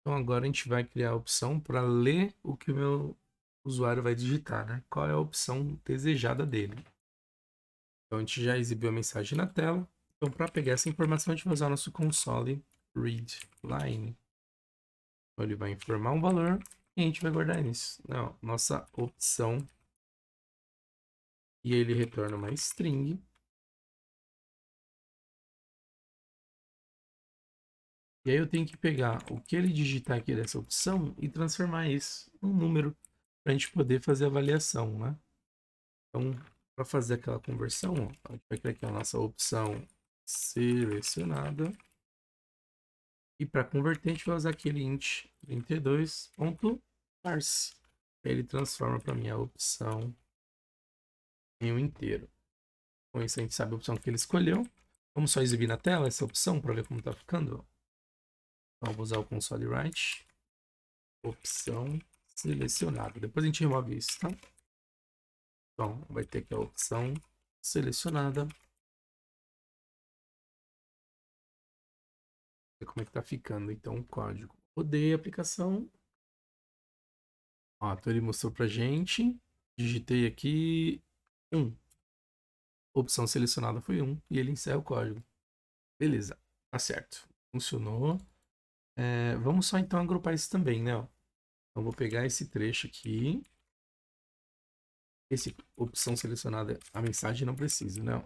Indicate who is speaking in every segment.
Speaker 1: Então agora a gente vai criar a opção para ler o que o meu usuário vai digitar, né? Qual é a opção desejada dele. Então a gente já exibiu a mensagem na tela. Então para pegar essa informação a gente vai usar o nosso console readline. Então ele vai informar um valor e a gente vai guardar isso. Não, nossa opção. E ele retorna uma string. E aí eu tenho que pegar o que ele digitar aqui dessa opção e transformar isso num número para a gente poder fazer a avaliação, né? Então, para fazer aquela conversão, ó, a gente vai criar aqui a nossa opção selecionada. E para converter, a gente vai usar aquele int 32.parse. Ele transforma para mim a opção em um inteiro. Com isso, a gente sabe a opção que ele escolheu. Vamos só exibir na tela essa opção para ver como está ficando. Então, vou usar o console write. Opção selecionada. Depois a gente remove isso, tá? Então, vai ter aqui a opção selecionada. Ver como é que tá ficando, então, o código. Rodei a aplicação. Ó, então ele mostrou pra gente. Digitei aqui 1. Opção selecionada foi 1. E ele encerra o código. Beleza, tá certo. Funcionou. Vamos só então agrupar isso também, né? Ó. Então, vou pegar esse trecho aqui. Esse opção selecionada, a mensagem não precisa, né? Ó.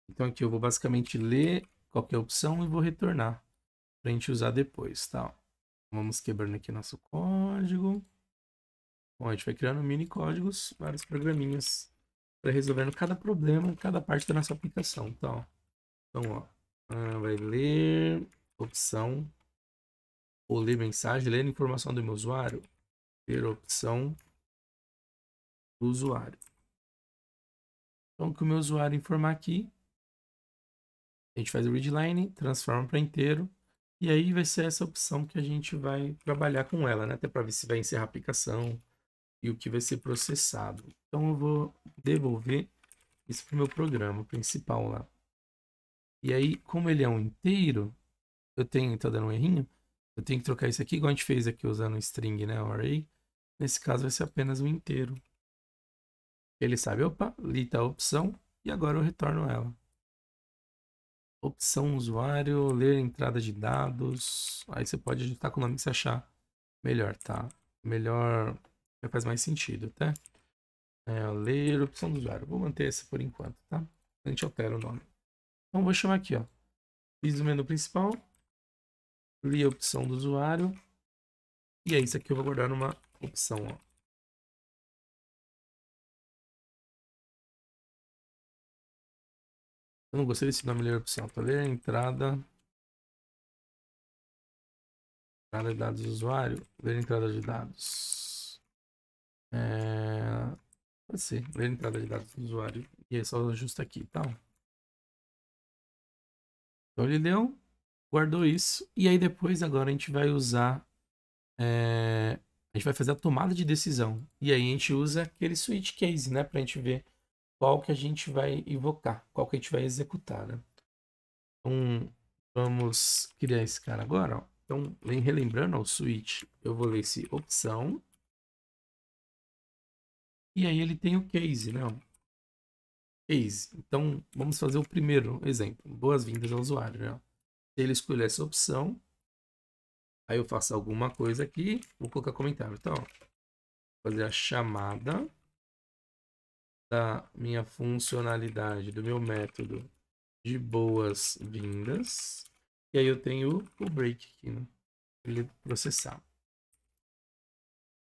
Speaker 1: Então aqui eu vou basicamente ler qualquer opção e vou retornar para a gente usar depois, tá? Vamos quebrando aqui nosso código. Bom, a gente vai criando mini códigos, vários programinhas para resolvendo cada problema, cada parte da nossa aplicação, tá? Então, ó, vai ler opção ou ler mensagem, ler informação do meu usuário, ler opção do usuário. Então, o que o meu usuário informar aqui, a gente faz o readline, transforma para inteiro. E aí vai ser essa opção que a gente vai trabalhar com ela, né? Até para ver se vai encerrar a aplicação e o que vai ser processado. Então eu vou devolver isso para o meu programa principal lá. E aí, como ele é um inteiro, tá dando um errinho, eu tenho que trocar isso aqui, igual a gente fez aqui usando string, né? O array. Nesse caso vai ser apenas um inteiro. Ele sabe, opa, ali está a opção e agora eu retorno ela. Opção usuário, ler entrada de dados. Aí você pode digitar com o nome que você achar melhor, tá? Melhor, faz mais sentido, tá? Ler opção do usuário. Vou manter essa por enquanto, tá? A gente altera o nome. Então vou chamar aqui, ó. Fiz o menu principal, li a opção do usuário. E é isso aqui, eu vou guardar numa opção, ó. Eu não gostei desse nome, ler opção. Tá? Ler entrada de dados do usuário. Ler entrada de dados. Pode ser, ler entrada de dados do usuário. E aí só ajusta aqui, tá? Então ele leu, guardou isso. E aí depois agora a gente vai usar. A gente vai fazer a tomada de decisão. E aí a gente usa aquele switch case, né? Pra gente ver qual que a gente vai invocar, qual que a gente vai executar, né? Então, vamos criar esse cara agora, ó. Então, relembrando, ó, o switch, eu vou ler esse opção. E aí ele tem o case, né? Ó, case. Então, vamos fazer o primeiro exemplo. Boas-vindas ao usuário, né? Se ele escolher essa opção, aí eu faço alguma coisa aqui, vou colocar comentário. Então, ó, fazer a chamada da minha funcionalidade, do meu método de boas-vindas. E aí eu tenho o break aqui, né? Ele processar.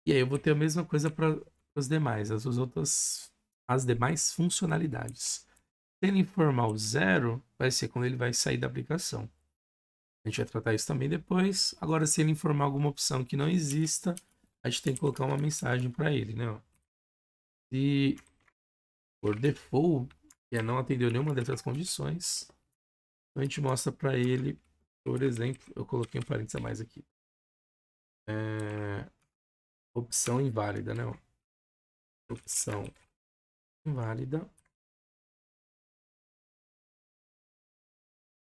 Speaker 1: E aí eu vou ter a mesma coisa para os demais, as demais funcionalidades. Se ele informar o zero, vai ser quando ele vai sair da aplicação. A gente vai tratar isso também depois. Agora, se ele informar alguma opção que não exista, a gente tem que colocar uma mensagem para ele, né? Se por default, que não atendeu nenhuma dessas condições, a gente mostra para ele, por exemplo, eu coloquei um parênteses a mais aqui. Opção inválida, né? Opção inválida.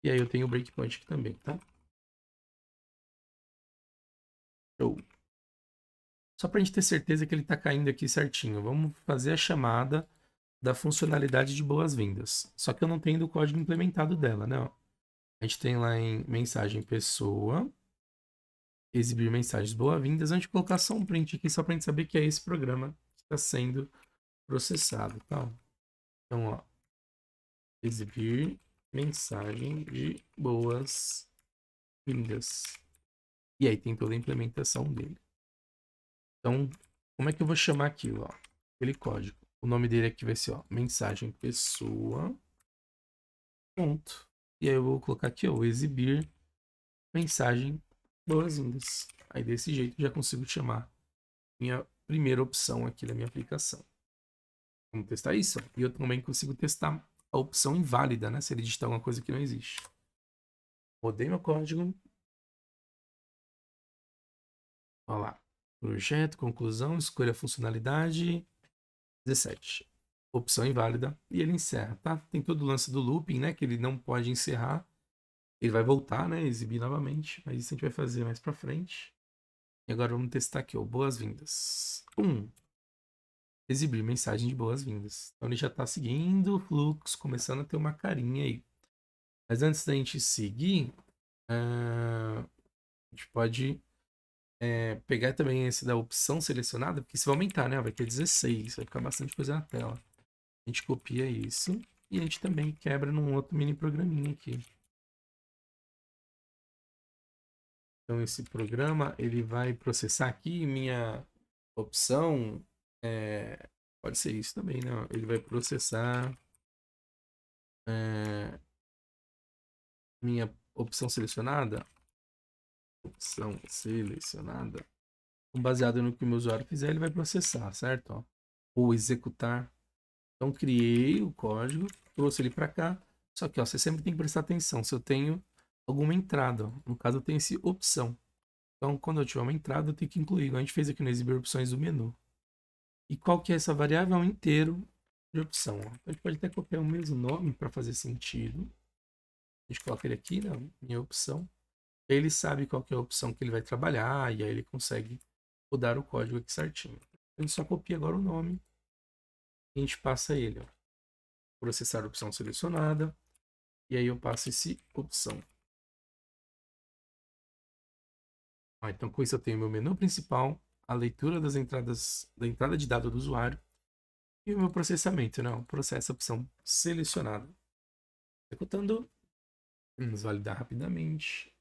Speaker 1: E aí eu tenho o breakpoint aqui também, tá? Show. Só para a gente ter certeza que ele está caindo aqui certinho, vamos fazer a chamada da funcionalidade de boas-vindas. Só que eu não tenho o código implementado dela, né? Ó, a gente tem lá em mensagem pessoa, exibir mensagens boas-vindas. A gente colocar só um print aqui só para a gente saber que é esse programa que está sendo processado, tá? Então, ó, exibir mensagem de boas-vindas. E aí tem toda a implementação dele. Então, como é que eu vou chamar aquilo, ó? Aquele código. O nome dele aqui vai ser, ó, mensagem pessoa. Ponto. E aí eu vou colocar aqui, ó, exibir mensagem boas-vindas. Aí desse jeito já consigo chamar minha primeira opção aqui da minha aplicação. Vamos testar isso? E eu também consigo testar a opção inválida, né? Se ele digitar alguma coisa que não existe. Rodei meu código. Olha lá. Projeto, conclusão, escolha a funcionalidade. 17. Opção inválida. E ele encerra, tá? Tem todo o lance do looping, né? Que ele não pode encerrar. Ele vai voltar, né? Exibir novamente. Mas isso a gente vai fazer mais pra frente. E agora vamos testar aqui, ó. Boas-vindas. Exibir mensagem de boas-vindas. Então ele já está seguindo o fluxo, começando a ter uma carinha aí. Mas antes da gente seguir, a gente pode pegar também esse da opção selecionada, porque isso vai aumentar, né? Vai ter 16, vai ficar bastante coisa na tela. A gente copia isso e a gente também quebra num outro mini programinha aqui. Então esse programa, ele vai processar aqui minha opção, pode ser isso também, né? Ele vai processar minha opção selecionada, baseado no que o meu usuário fizer, ele vai processar, certo? Ó, ou executar. Então, criei o código, trouxe ele para cá. Só que, ó, você sempre tem que prestar atenção se eu tenho alguma entrada. Ó. No caso, eu tenho esse opção. Então, quando eu tiver uma entrada, eu tenho que incluir. Igual a gente fez aqui no exibir opções do menu. E qual que é essa variável? É um inteiro de opção. Ó. Então, a gente pode até copiar o mesmo nome para fazer sentido. A gente coloca ele aqui na minha opção. Ele sabe qual que é a opção que ele vai trabalhar e aí ele consegue rodar o código aqui certinho. Ele só copia agora o nome e a gente passa ele. Ó. Processar a opção selecionada e aí eu passo esse opção. Então com isso eu tenho meu menu principal, a leitura das entradas, da entrada de dado do usuário e o meu processamento, né? O processo opção selecionada. Executando, vamos validar rapidamente.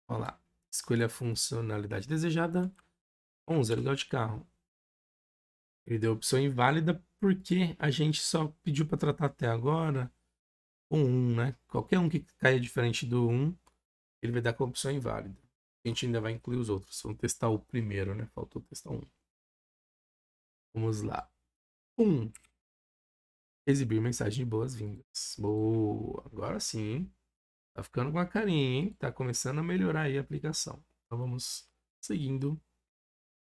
Speaker 1: Olha lá. Escolha a funcionalidade desejada. 11, aluguel de carro. Ele deu opção inválida porque a gente só pediu para tratar até agora o 1, né? Qualquer um que caia diferente do 1, ele vai dar com a opção inválida. A gente ainda vai incluir os outros. Vamos testar o primeiro, né? Faltou testar um. Vamos lá. 1. Exibir mensagem de boas-vindas. Boa. Agora sim, hein? Tá ficando com a carinha, hein? Tá começando a melhorar aí a aplicação. Então vamos seguindo